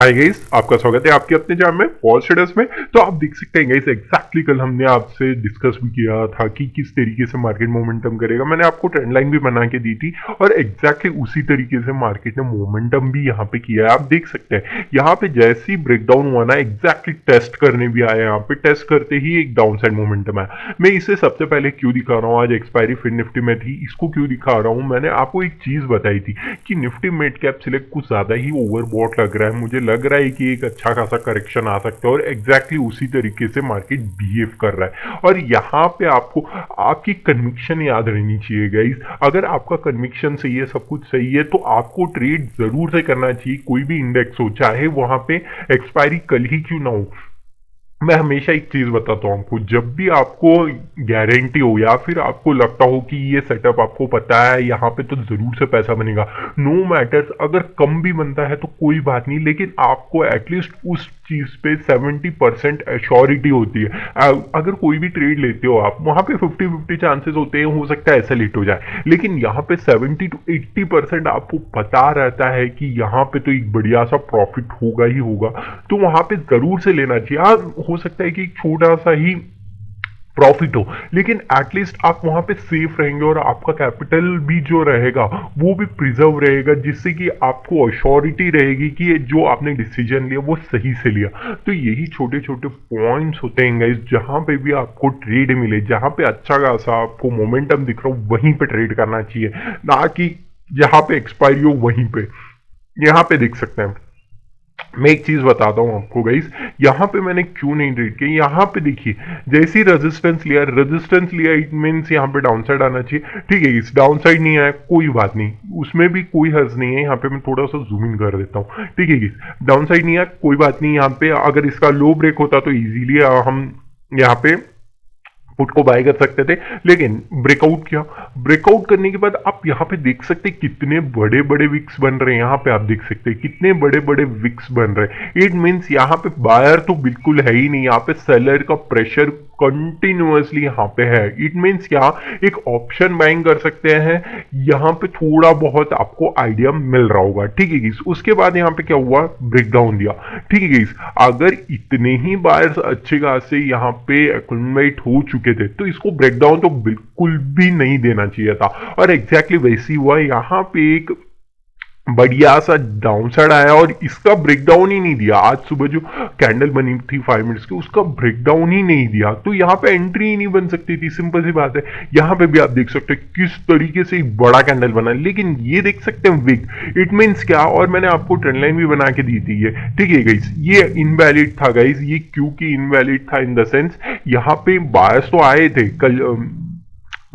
Hi guys, आपका स्वागत है आपके अपने चैनल में फॉल ट्रेडर्स में। तो आप देख सकते हैं गाइस, एग्जैक्टली कल हमने आपसे डिस्कस भी किया था कि किस तरीके से मार्केट मोमेंटम करेगा। मैंने आपको ट्रेंड लाइन भी बना के दी थी और एग्जैक्टली उसी तरीके से मार्केट ने मोमेंटम भी यहाँ पे किया है। आप देख सकते हैं यहाँ पे जैसे ही ब्रेकडाउन हुआ ना, एग्जैक्टली टेस्ट करने भी आया। यहाँ पे टेस्ट करते ही एक डाउन साइड मोमेंटम आया। मैं इसे सबसे पहले क्यों दिखा रहा हूँ, आज एक्सपायरी फिर निफ्टी में थी, इसको क्यों दिखा रहा हूँ। मैंने आपको एक चीज बताई थी कि निफ्टी मिड कैप सिलेक्ट कुछ ज्यादा ही ओवरबॉट लग रहा है। मुझे लग रहा है कि एक अच्छा खासा करेक्शन आ सकता है और एग्जैक्टली उसी तरीके से मार्केट बिहेव कर रहा है। और यहाँ पे आपको आपकी कन्विक्शन याद रहनी चाहिए गाइस। अगर आपका कन्विक्शन सही है, सब कुछ सही है, तो आपको ट्रेड जरूर से करना चाहिए। कोई भी इंडेक्स हो, चाहे वहां पे एक्सपायरी कल ही क्यों ना हो। मैं हमेशा एक चीज बताता हूँ आपको, जब भी आपको गारंटी हो या फिर आपको लगता हो कि ये सेटअप आपको पता है यहाँ पे तो जरूर से पैसा बनेगा, नो मैटर्स अगर कम भी बनता है तो कोई बात नहीं, लेकिन आपको एटलीस्ट उस चीज पे 70% एश्योरिटी होती है। अगर कोई भी ट्रेड लेते हो आप, वहां पे 50-50 चांसेस होते हैं, हो सकता है ऐसा लेट हो जाए, लेकिन यहाँ पे 70 to 80% आपको पता रहता है कि यहाँ पे तो एक बढ़िया सा प्रॉफिट होगा ही होगा। तो वहां पे जरूर से लेना चाहिए। हो सकता है कि एक छोटा सा ही प्रॉफिट हो, लेकिन एटलीस्ट आप वहां पे सेफ रहेंगे और आपका कैपिटल भी जो रहेगा वो भी प्रिजर्व रहेगा, जिससे कि आपको अश्योरिटी रहेगी कि जो आपने डिसीजन लिया वो सही से लिया। तो यही छोटे छोटे पॉइंट्स होते हैं गाइस, जहां पे भी आपको ट्रेड मिले, जहां पे अच्छा खासा आपको मोमेंटम दिख रहा हो, वहीं पे ट्रेड करना चाहिए, ना कि जहां पे एक्सपायरी हो वहीं पे। यहाँ पे देख सकते हैं, मैं एक चीज बताता हूं आपको गाइस, यहां पे मैंने क्यों नहीं ट्रेड किया। यहां पे देखिए, जैसे ही रेजिस्टेंस लिया इट मीन्स यहां पे डाउन साइड आना चाहिए। ठीक है, इस डाउन साइड नहीं आया कोई बात नहीं, उसमें भी कोई हर्ज नहीं है। यहाँ पे मैं थोड़ा सा जूम इन कर देता हूँ। ठीक है, डाउन साइड नहीं आया कोई बात नहीं। यहाँ पे अगर इसका लो ब्रेक होता तो इजीली हम यहाँ पे पुट को बाय कर सकते थे, लेकिन ब्रेकआउट किया। ब्रेकआउट करने के बाद आप यहाँ पे देख सकते हैं कितने बड़े बड़े विक्स बन रहे हैं। यहाँ पे आप देख सकते हैं कितने बड़े बड़े विक्स बन रहे हैं। इट मीन्स यहाँ पे बायर तो बिल्कुल है ही नहीं, यहाँ पे सेलर का प्रेशर कंटिन्यूअसली यहाँ पे है। इट मीन्स क्या, एक ऑप्शन बाइंग कर सकते हैं, यहाँ पे थोड़ा बहुत आपको आइडिया मिल रहा होगा। ठीक है, उसके बाद यहाँ पे क्या हुआ, ब्रेकडाउन दिया। ठीक है, अगर इतने ही बायर्स अच्छे खासे यहाँ पे एक्युमुलेट हो चुके थे तो इसको ब्रेकडाउन तो बिल्कुल भी नहीं देना चाहिए था, और एग्जैक्टली वैसी हुआ। यहाँ पे एक बढ़िया सा डाउन साइड आया और इसका ब्रेकडाउन ही नहीं दिया। आज सुबह जो कैंडल बनी थी 5 मिनट्स की, उसका ब्रेकडाउन ही नहीं दिया, तो यहाँ पे एंट्री ही नहीं बन सकती थी। सिंपल सी बात है। यहाँ पे भी आप देख सकते हैं किस तरीके से एक बड़ा कैंडल बना, लेकिन ये देख सकते हैं विक। इट मीन्स क्या, और मैंने आपको ट्रेंड लाइन भी बना के दी थी ये। ठीक है गाइस, ये इनवैलिड था गाइस। ये क्यों की इनवैलिड था, इन द सेंस यहाँ पे बायर्स तो आए थे कल,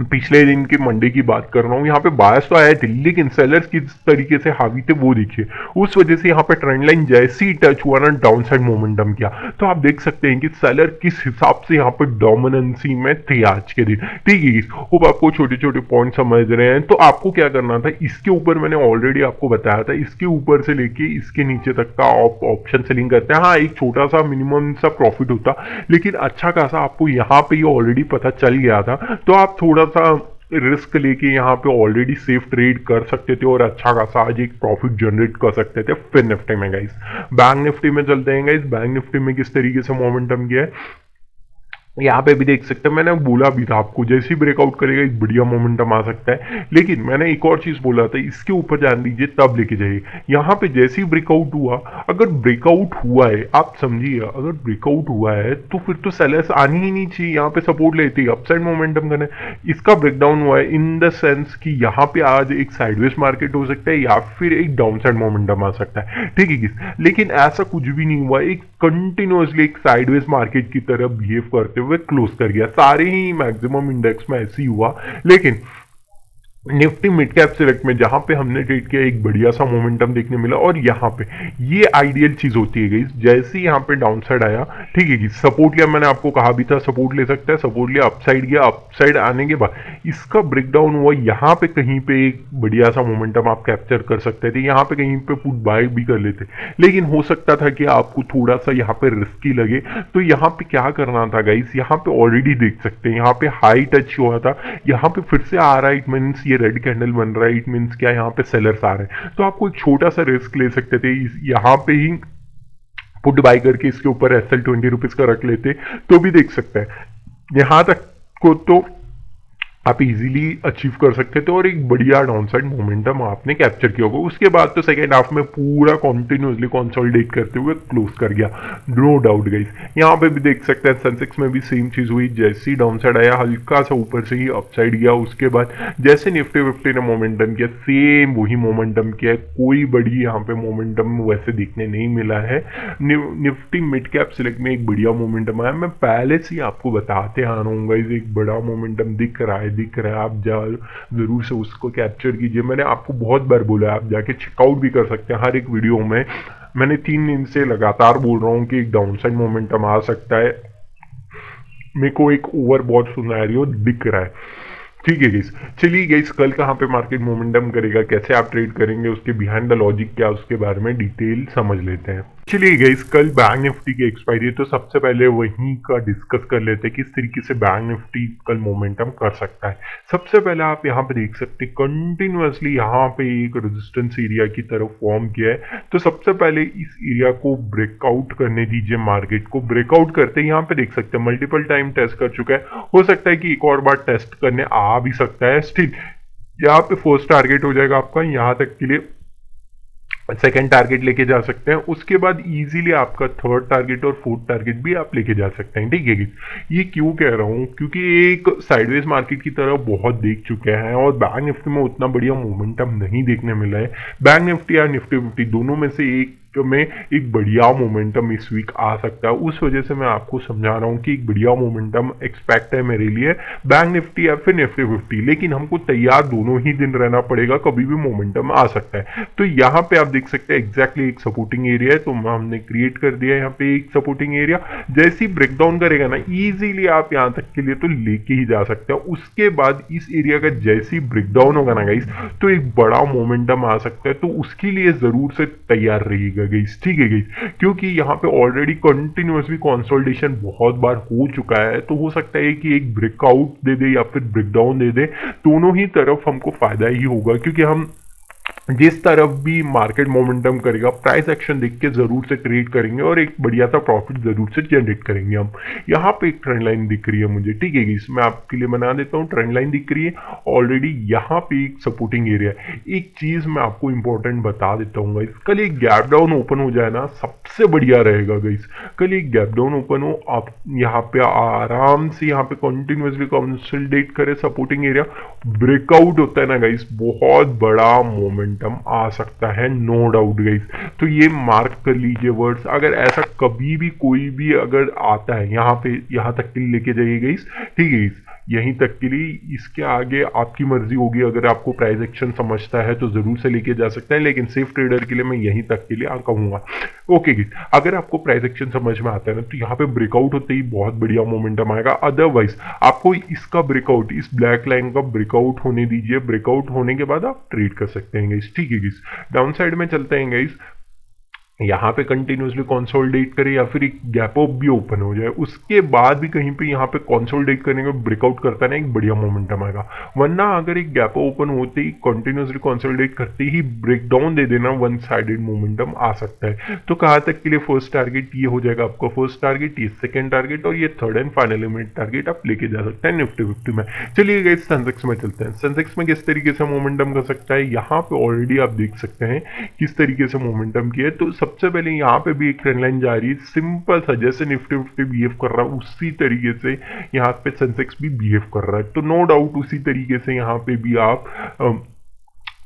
पिछले दिन की मंडे की बात कर रहा हूं। यहाँ पे बायर्स तो आए थे, लेकिन सेलर्स किस तरीके से हावी थे वो देखिए। उस वजह से यहाँ पे ट्रेंड लाइन जैसे ही टच हुआ ना, डाउन साइड मोमेंटम किया। तो आप देख सकते हैं कि सेलर किस हिसाब से यहाँ पे डोमिनेंसी में थे आज के दिन। ठीक है, होप आपको छोटे छोटे पॉइंट समझ रहे हैं। तो आपको क्या करना था, इसके ऊपर मैंने ऑलरेडी आपको बताया था, इसके ऊपर से लेके इसके नीचे तक का ऑप्शन सेलिंग करते हैं। हाँ, एक छोटा सा मिनिमम सा प्रॉफिट होता, लेकिन अच्छा खासा आपको यहाँ पे ये ऑलरेडी पता चल गया था, तो आप थोड़ा सा रिस्क लेके यहाँ पे ऑलरेडी सेफ ट्रेड कर सकते थे और अच्छा खासा आज एक प्रॉफिट जनरेट कर सकते थे। फिर निफ्टी में गाइस, बैंक निफ्टी में चलते हैं गाइस। बैंक निफ्टी में किस तरीके से मोमेंटम किया है यहाँ पे भी देख सकते हैं। मैंने बोला भी था आपको, जैसे ही ब्रेकआउट करेगा एक बढ़िया मोमेंटम आ सकता है, लेकिन मैंने एक और चीज बोला था, इसके ऊपर जान दीजिए तब लेके जाइए। यहाँ पे जैसे ही ब्रेकआउट हुआ, अगर ब्रेकआउट हुआ है, आप समझिए, अगर ब्रेकआउट हुआ है तो फिर तो सेलर्स आनी ही नहीं चाहिए, यहाँ पे सपोर्ट लेते ही अपसाइड मोमेंटम करना। इसका ब्रेकडाउन हुआ है इन द सेंस कि यहाँ पे आज एक साइडवेज मार्केट हो सकता है या फिर एक डाउन साइड मोमेंटम आ सकता है। ठीक है, लेकिन ऐसा कुछ भी नहीं हुआ, एक कंटिन्यूअसली एक साइडवेज मार्केट की तरह बिहेव करते हुए क्लोज कर गया। सारे ही मैक्सिमम इंडेक्स में ऐसे ही हुआ, लेकिन निफ्टी मिड कैप सिलेक्ट में जहां पे हमने ट्रेड किया, एक बढ़िया सा मोमेंटम देखने मिला। और यहाँ पे ये आइडियल चीज होती है गाइस, जैसे ही यहाँ पे डाउन साइड आया, ठीक है, सपोर्ट लिया, मैंने आपको कहा भी था सपोर्ट ले सकता है, सपोर्ट लिया, अपसाइड गया, अपसाइड आने के बाद इसका ब्रेकडाउन हुआ। यहाँ पे कहीं पे एक बढ़िया सा मोमेंटम आप कैप्चर कर सकते थे, यहाँ पे कहीं पे पुट बाय भी कर लेते, लेकिन हो सकता था कि आपको थोड़ा सा यहाँ पे रिस्की लगे। तो यहाँ पे क्या करना था गाइस, यहाँ पे ऑलरेडी देख सकते हैं, यहाँ पे हाई टच हुआ था, यहाँ पे फिर से आ रहा है। इट मीन्स ये रेड कैंडल बन रहा है, इट मीन्स क्या, यहाँ पे सेलर्स आ रहे हैं, तो आपको एक छोटा सा रिस्क ले सकते थे यहाँ पे ही पुट बाय करके इसके ऊपर एसएल 20 रुपीज का रख लेते तो भी देख सकते हैं यहां तक को तो आप इजीली अचीव कर सकते थे और एक बढ़िया डाउनसाइड मोमेंटम आपने कैप्चर किया होगा। उसके बाद तो सेकेंड हाफ में पूरा कॉन्टिन्यूसली कंसोलिडेट करते हुए क्लोज कर गया, नो डाउट गाइस। यहाँ पे भी देख सकते हैं सेंसेक्स में भी सेम चीज हुई, जैसे ही डाउनसाइड आया हल्का सा ऊपर से ही अपसाइड गया, उसके बाद जैसे निफ्टी 50 ने मोमेंटम किया सेम वही मोमेंटम किया, कोई बड़ी यहाँ पे मोमेंटम वैसे देखने नहीं मिला है। निफ्टी मिड कैप सिलेक्ट में एक बढ़िया मोमेंटम आया, मैं पहले से ही आपको बताते आ रहा हूँ गाइस, एक बड़ा मोमेंटम दिख रहा है, आप जरूर से उसको कैप्चर कीजिए। मैंने आपको बहुत बार बोला है, आप जाके चेकआउट भी कर सकते हैं हर एक वीडियो में। मैंने 3 दिन से लगातार बोल रहा हूं कि एक डाउनसाइड मोमेंटम आ सकता है, मेरे को एक ओवरबॉट सिनेरियो दिख रहा है, ठीक है गाइस। चलिए गाइस, कल कहाँ पे मार्केट मोमेंटम करेगा, कैसे आप ट्रेड करेंगे, उसके बिहाइंड द लॉजिक क्या, उसके बारे में डिटेल समझ लेते हैं। चलिए गाइस, कल बैंक निफ्टी की एक्सपायरी है तो सबसे पहले वहीं का डिस्कस कर लेते हैं किस तरीके से बैंक निफ्टी कल मोमेंटम कर सकता है। सबसे पहले आप यहाँ पे देख सकते हैं कंटिन्यूअसली यहाँ पे एक रेजिस्टेंस एरिया की तरफ फॉर्म किया है, तो सबसे पहले इस एरिया को ब्रेकआउट करने दीजिए। मार्केट को ब्रेकआउट करते यहाँ पे देख सकते हैं मल्टीपल टाइम टेस्ट कर चुका है, हो सकता है कि एक और बार टेस्ट करने आ भी सकता है। स्टिल यहाँ पे फर्स्ट टारगेट हो जाएगा आपका, यहाँ तक के लिए सेकेंड टारगेट लेके जा सकते हैं, उसके बाद इजीली आपका थर्ड टारगेट और फोर्थ टारगेट भी आप लेके जा सकते हैं, ठीक है। ये क्यों कह रहा हूँ, क्योंकि एक साइडवेज मार्केट की तरह बहुत देख चुके हैं और बैंक निफ्टी में उतना बढ़िया मोमेंटम नहीं देखने मिला है। बैंक निफ्टी या निफ्टी 50 दोनों में से एक में एक बढ़िया मोमेंटम इस वीक आ सकता है, उस वजह से मैं आपको समझा रहा हूं कि एक बढ़िया मोमेंटम एक्सपेक्ट है मेरे लिए बैंक निफ्टी या फिर निफ्टी 50, लेकिन हमको तैयार दोनों ही दिन रहना पड़ेगा, कभी भी मोमेंटम आ सकता है। तो यहाँ पे आप देख सकते हैं एग्जैक्टली एक सपोर्टिंग एरिया है, तो हमने क्रिएट कर दिया यहाँ पे एक सपोर्टिंग एरिया। जैसे ही ब्रेकडाउन करेगा ना इजीली आप यहाँ तक के लिए तो लेके ही जा सकते हैं। उसके बाद इस एरिया का जैसे ही ब्रेकडाउन होगा ना गाइस, तो एक बड़ा मोमेंटम आ सकता है, तो उसके लिए जरूर से तैयार रहिएगा गाइस, ठीक है गाइस, क्योंकि यहाँ पे ऑलरेडी कंटिन्यूअसली कंसोलिडेशन बहुत बार हो चुका है, तो हो सकता है कि एक ब्रेकआउट दे दे या फिर ब्रेकडाउन दे दे, दोनों ही तरफ हमको फायदा ही होगा, क्योंकि हम जिस तरफ भी मार्केट मोमेंटम करेगा प्राइस एक्शन देख के जरूर से ट्रेड करेंगे और एक बढ़िया सा प्रॉफिट जरूर से जनरेट करेंगे हम। यहाँ पे एक ट्रेंड लाइन दिख रही है मुझे, ठीक है, इसमें आपके लिए बना देता हूँ, ट्रेंड लाइन दिख रही है ऑलरेडी, यहाँ पे एक सपोर्टिंग एरिया है। एक चीज मैं आपको इंपॉर्टेंट बता देता हूँ गाइस, कल एक गैप डाउन ओपन हो जाए ना सबसे बढ़िया रहेगा गाइस। कल एक गैप डाउन ओपन हो, आप यहाँ पे आराम से यहाँ पे कंटिन्यूअसली कंसोलिडेट करे, सपोर्टिंग एरिया ब्रेकआउट होता है ना गाइस, बहुत बड़ा मोमेंट आ सकता है, नो डाउट गाइस। तो ये मार्क कर लीजिए वर्ड्स, अगर ऐसा कभी भी कोई भी अगर आता है यहाँ पे, यहाँ तक के लिए लेके जाइए गाइस, ठीक है गाइस, यहीं तक के लिए, इसके आगे आपकी मर्जी होगी, अगर आपको प्राइस एक्शन समझता है तो जरूर से लेके जा सकते हैं, लेकिन सेफ ट्रेडर के लिए मैं यहीं तक के लिए कहूंगा। ओके गाइस, अगर आपको प्राइस एक्शन समझ में आता है ना तो यहाँ पे ब्रेकआउट होते ही बहुत बढ़िया मोमेंटम आएगा, अदरवाइज आपको इसका ब्रेकआउट, इस ब्लैक लाइन का ब्रेकआउट होने दीजिए, ब्रेकआउट होने के बाद आप ट्रेड कर सकते हैं गाइस, ठीक है गाइस। डाउन साइड में चलते हैं गाइस, यहाँ पे कंटिन्यूसली कंसोलिडेट करे या फिर एक गैप अप भी ओपन हो जाए, उसके बाद भी कहीं पे यहाँ पे कंसोलिडेट करने का ब्रेकआउट करता है, एक बढ़िया मोमेंटम आएगा। वरना अगर एक गैप ओपन होते ही कंटिन्यूसली कंसोलिडेट करते ही ब्रेकडाउन दे देना, वन साइडेड मोमेंटम आ सकता है। तो कहाँ तक के लिए फर्स्ट टारगेट ये हो जाएगा आपका फर्स्ट टारगेट, ये सेकेंड टारगेट और ये third and final limit target आप लेके जा सकते हैं निफ्टी 50 में। चलिए गाइस, सेंसेक्स में चलते हैं। सेंसेक्स में किस तरीके से मोमेंटम कर सकता है, यहाँ पे ऑलरेडी आप देख सकते हैं किस तरीके से मोमेंटम किया है। तो सबसे पहले यहाँ पे भी एक ट्रेंड लाइन जा रही है, सिंपल सा, जैसे निफ्टी 50 बिहेव कर रहा है उसी तरीके से यहाँ पे सेंसेक्स भी बिहेव कर रहा है। तो नो डाउट उसी तरीके से यहाँ पे भी आप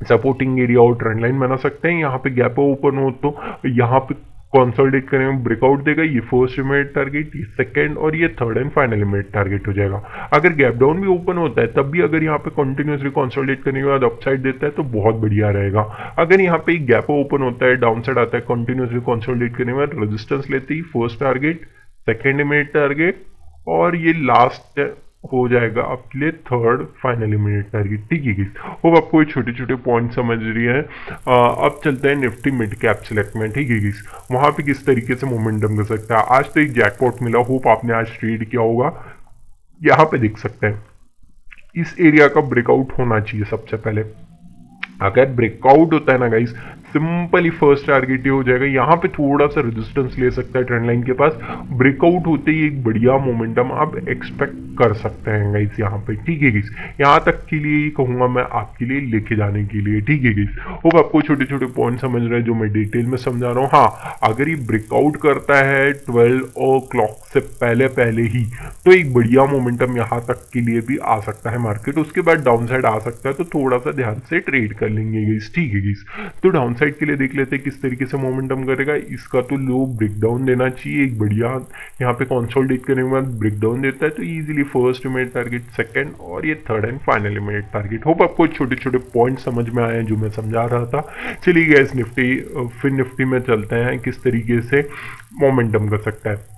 सपोर्टिंग एरिया और ट्रेंड लाइन बना सकते हैं। यहाँ पे गैप ओपन हो तो यहाँ पे कंसोलिडेट करने में ब्रेकआउट देगा, ये फर्स्ट इमीडिएट टारगेट, ये सेकंड और ये third and final immediate target हो जाएगा। अगर गैप डाउन भी ओपन होता है तब भी अगर यहाँ पे कंटिन्यूसली कंसोलिडेट करने के बाद अपसाइड देता है तो बहुत बढ़िया रहेगा। अगर यहाँ पे गैप ओपन होता है, डाउन साइड आता है, कंटिन्यूसली कंसोलिडेट करने के बाद रेजिस्टेंस लेते ही first target, second immediate target और ये लास्ट हो जाएगा आपके लिए थर्ड फाइनल इमीडिएट टारगेट, ठीक है गाइस। होप आपको ये छोटे छोटे पॉइंट समझ रही है। अब चलते हैं निफ्टी मिड कैप सिलेक्ट में, ठीक है गाइस, वहां पे किस तरीके से मोमेंटम कर सकता है। आज तो एक जैकपॉट मिला, होप आपने आज ट्रेड किया होगा। यहाँ पे देख सकते हैं इस एरिया का ब्रेकआउट होना चाहिए सबसे पहले। अगर ब्रेकआउट होता है ना गाइस, सिंपली फर्स्ट टारगेट ये हो जाएगा। यहाँ पे थोड़ा सा रेजिस्टेंस ले सकता है ट्रेंड लाइन के पास, ब्रेकआउट होते ही एक बढ़िया मोमेंटम आप एक्सपेक्ट कर सकते हैं गाइस यहाँ पे, ठीक है गाइस। यहाँ तक के लिए ही कहूंगा मैं आपके लिए लेके जाने के लिए, ठीक है गाइस। होप आपको छोटे छोटे पॉइंट समझ रहे हैं जो मैं डिटेल में समझा रहा हूँ। हाँ, अगर ये ब्रेकआउट करता है 12 ओ क्लॉक से पहले पहले ही, तो एक बढ़िया मोमेंटम यहाँ तक के लिए भी आ सकता है मार्केट, उसके बाद डाउन साइड आ सकता है, तो थोड़ा सा ध्यान से ट्रेड कर लेंगे गाइस, ठीक है गाइस। तो डाउन साइड के लिए देख लेते हैं किस तरीके से मोमेंटम करेगा। इसका तो लो ब्रेकडाउन देना चाहिए, एक बढ़िया यहाँ पे कंसोलिडेट करने के बाद ब्रेकडाउन देता है तो easily first immediate target, second और ये third and final immediate target. Hope आपको छोटे छोटे पॉइंट समझ में आए हैं जो मैं समझा रहा था। चलिए गाइस, निफ्टी फिर निफ्टी में चलते हैं किस तरीके से मोमेंटम कर सकता है।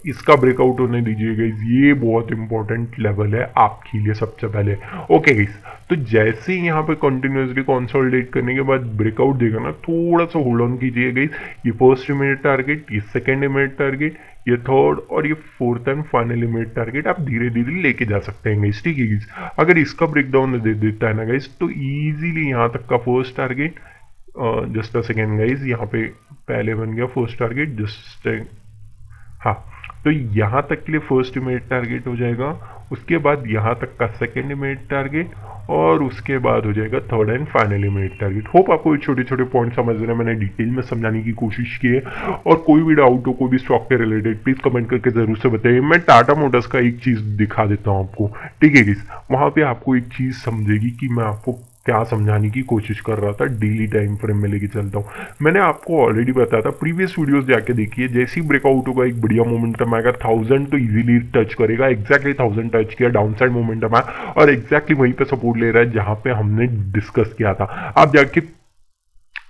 इसका ब्रेकआउट होने दीजिए गाइस, ये बहुत इंपॉर्टेंट लेवल है आपके लिए सबसे पहले। ओके गाइस, तो जैसे ही यहाँ पे कंटिन्यूसली कंसोलिडेट करने के बाद ब्रेकआउट देगा ना, थोड़ा सा होल्ड ऑन कीजिए गाइस। ये फर्स्ट इमीडिएट टारगेट, ये सेकंड इमीडिएट टारगेट, ये थर्ड और ये fourth and final immediate target आप धीरे धीरे लेके जा सकते हैं गाइस, ठीक है गाइस। अगर इसका ब्रेकडाउन दे देता है ना गाइस, तो इजीली यहाँ तक का first target, just a second guys, यहाँ पे पहले बन गया फर्स्ट टारगेट, जस्ट हाँ, तो यहाँ तक के लिए फर्स्ट इमीडिएट टारगेट हो जाएगा, उसके बाद यहाँ तक का सेकेंड इमीडिएट टारगेट और उसके बाद हो जाएगा third and final immediate target. Hope आपको छोटे छोटे पॉइंट समझ रहे हैं, मैंने डिटेल में समझाने की कोशिश की है। और कोई भी डाउट हो, कोई भी स्टॉक के रिलेटेड, प्लीज कमेंट करके जरूर से बताइए। मैं टाटा मोटर्स का एक चीज दिखा देता हूँ आपको, ठीक है गाइस। वहाँ पे आपको एक चीज समझेगी कि मैं आपको क्या समझाने की कोशिश कर रहा था। डेली टाइम फ्रेम में लेके चलता हूँ। मैंने आपको ऑलरेडी बताया था, प्रीवियस वीडियोस जाके देखिए, जैसे ही ब्रेकआउट होगा एक बढ़िया मोमेंटम आएगा, 1000 तो इजीली टच करेगा, एग्जैक्टली 1000 टच किया, डाउन साइड मोमेंटम आया और एग्जैक्टली वहीं पे सपोर्ट ले रहा है जहां पे हमने डिस्कस किया था। आप जाके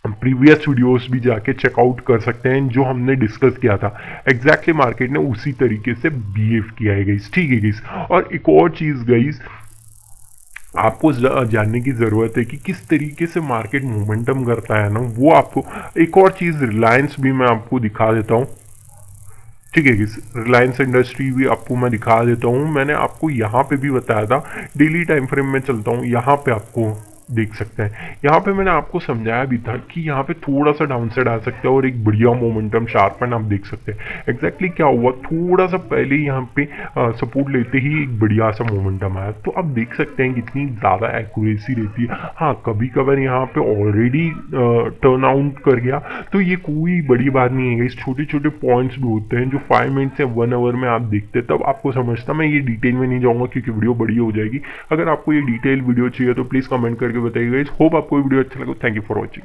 प्रीवियस वीडियोस भी जाके चेकआउट कर सकते हैं जो हमने डिस्कस किया था। एग्जैक्टली मार्केट ने उसी तरीके से बिहेव किया है गाइस, ठीक है गाइस। और एक और चीज गाइस, आपको जानने की ज़रूरत है कि किस तरीके से मार्केट मोमेंटम करता है ना, वो आपको एक और चीज़ रिलायंस भी मैं आपको दिखा देता हूँ, ठीक है। रिलायंस इंडस्ट्री भी आपको मैं दिखा देता हूँ। मैंने आपको यहाँ पे भी बताया था, डेली टाइम फ्रेम में चलता हूँ, यहाँ पे आपको देख सकते हैं। यहाँ पे मैंने आपको समझाया भी था कि यहाँ पे थोड़ा सा डाउन साइड आ सकता है और एक बढ़िया मोमेंटम शार्पन आप देख सकते हैं। एग्जैक्टली क्या हुआ, थोड़ा सा पहले यहाँ पे सपोर्ट लेते ही एक बढ़िया सा मोमेंटम आया। तो आप देख सकते हैं कितनी ज़्यादा एक्यूरेसी रहती है। हाँ, कभी कभार यहाँ पे ऑलरेडी टर्न आउट कर गया तो ये कोई बड़ी बात नहीं है। इस छोटे छोटे पॉइंट्स भी होते हैं जो 5 मिनट से 1 आवर में आप देखते हैं, तब आपको समझता। मैं ये डिटेल में नहीं जाऊँगा क्योंकि वीडियो बड़ी हो जाएगी। अगर आपको ये डिटेल वीडियो चाहिए तो प्लीज़ कमेंट करके बताइएगा। होप आपको वीडियो अच्छा लगा। Thank you for watching.